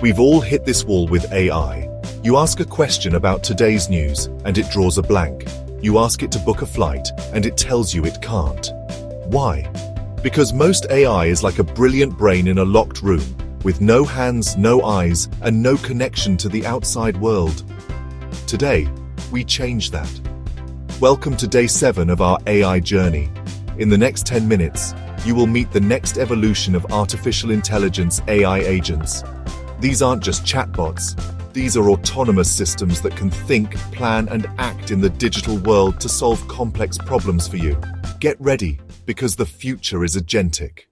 We've all hit this wall with AI. You ask a question about today's news, and it draws a blank. You ask it to book a flight, and it tells you it can't. Why? Because most AI is like a brilliant brain in a locked room, with no hands, no eyes, and no connection to the outside world. Today, we change that. Welcome to day 7 of our AI journey. In the next 10 minutes, you will meet the next evolution of artificial intelligence AI agents. These aren't just chatbots. These are autonomous systems that can think, plan, and act in the digital world to solve complex problems for you. Get ready, because the future is agentic.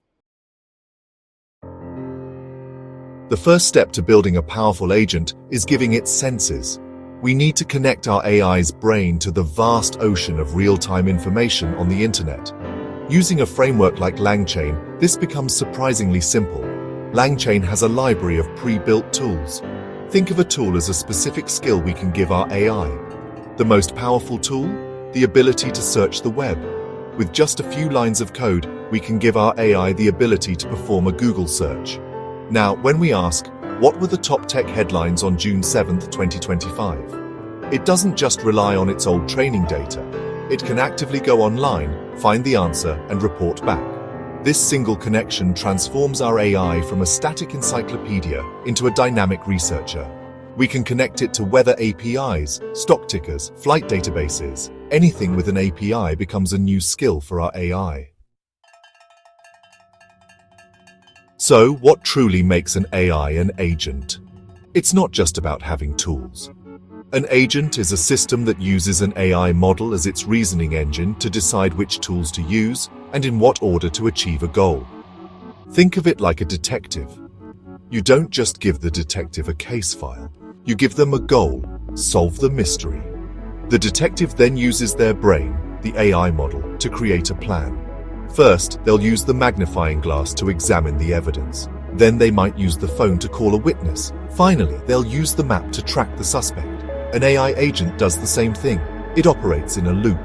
The first step to building a powerful agent is giving it senses. We need to connect our AI's brain to the vast ocean of real-time information on the internet. Using a framework like LangChain, this becomes surprisingly simple. LangChain has a library of pre-built tools. Think of a tool as a specific skill we can give our AI. The most powerful tool? The ability to search the web. With just a few lines of code, we can give our AI the ability to perform a Google search. Now, when we ask, what were the top tech headlines on June 7, 2025? It doesn't just rely on its old training data. It can actively go online, find the answer, and report back. This single connection transforms our AI from a static encyclopedia into a dynamic researcher. We can connect it to weather APIs, stock tickers, flight databases. Anything with an API becomes a new skill for our AI. So, what truly makes an AI an agent? It's not just about having tools. An agent is a system that uses an AI model as its reasoning engine to decide which tools to use and in what order to achieve a goal. Think of it like a detective. You don't just give the detective a case file. You give them a goal, solve the mystery. The detective then uses their brain, the AI model, to create a plan. First, they'll use the magnifying glass to examine the evidence. Then they might use the phone to call a witness. Finally, they'll use the map to track the suspect. An AI agent does the same thing. It operates in a loop.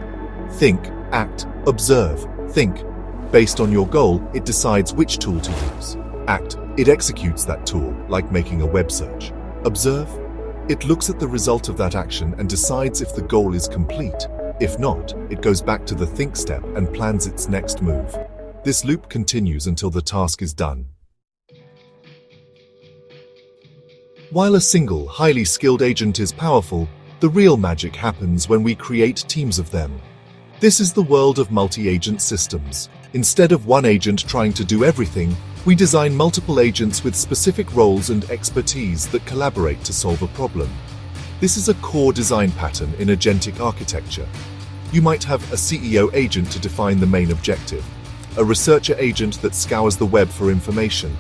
Think, act, observe, think. Based on your goal, it decides which tool to use. Act, it executes that tool, like making a web search. Observe, it looks at the result of that action and decides if the goal is complete. If not, it goes back to the think step and plans its next move. This loop continues until the task is done. While a single, highly skilled agent is powerful, the real magic happens when we create teams of them. This is the world of multi-agent systems. Instead of one agent trying to do everything, we design multiple agents with specific roles and expertise that collaborate to solve a problem. This is a core design pattern in agentic architecture. You might have a CEO agent to define the main objective, a researcher agent that scours the web for information,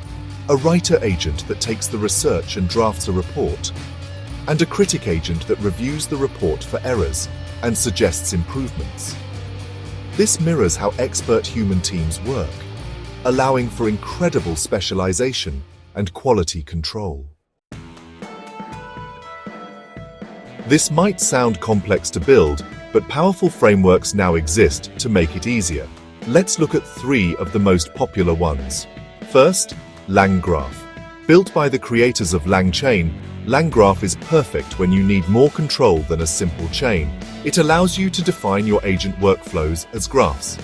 a writer agent that takes the research and drafts a report, and a critic agent that reviews the report for errors and suggests improvements. This mirrors how expert human teams work, allowing for incredible specialization and quality control. This might sound complex to build, but powerful frameworks now exist to make it easier. Let's look at 3 of the most popular ones. First, LangGraph. Built by the creators of LangChain, LangGraph is perfect when you need more control than a simple chain. It allows you to define your agent workflows as graphs.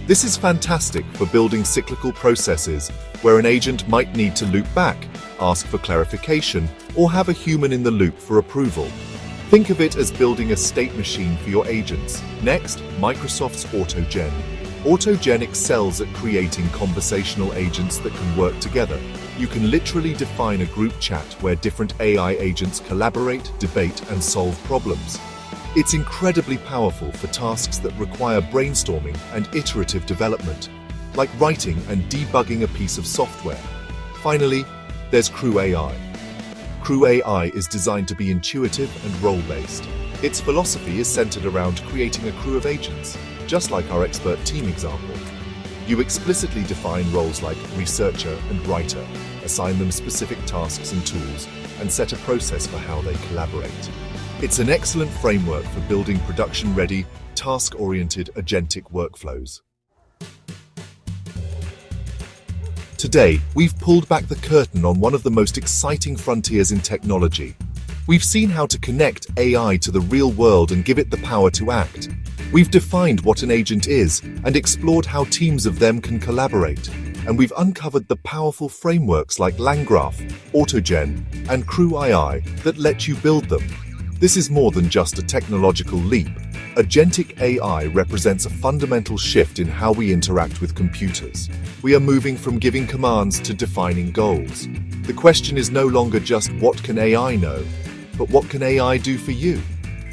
This is fantastic for building cyclical processes where an agent might need to loop back, ask for clarification, or have a human in the loop for approval. Think of it as building a state machine for your agents. Next, Microsoft's AutoGen. AutoGen excels at creating conversational agents that can work together. You can literally define a group chat where different AI agents collaborate, debate, and solve problems. It's incredibly powerful for tasks that require brainstorming and iterative development, like writing and debugging a piece of software. Finally, there's CrewAI. CrewAI is designed to be intuitive and role-based. Its philosophy is centered around creating a crew of agents, just like our expert team example. You explicitly define roles like researcher and writer, assign them specific tasks and tools, and set a process for how they collaborate. It's an excellent framework for building production-ready, task-oriented agentic workflows. Today, we've pulled back the curtain on one of the most exciting frontiers in technology. We've seen how to connect AI to the real world and give it the power to act. We've defined what an agent is and explored how teams of them can collaborate. And we've uncovered the powerful frameworks like LangGraph, AutoGen, and CrewAI that let you build them. This is more than just a technological leap. Agentic AI represents a fundamental shift in how we interact with computers. We are moving from giving commands to defining goals. The question is no longer just what can AI know, but what can AI do for you?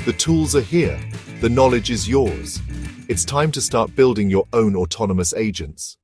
The tools are here. The knowledge is yours. It's time to start building your own autonomous agents.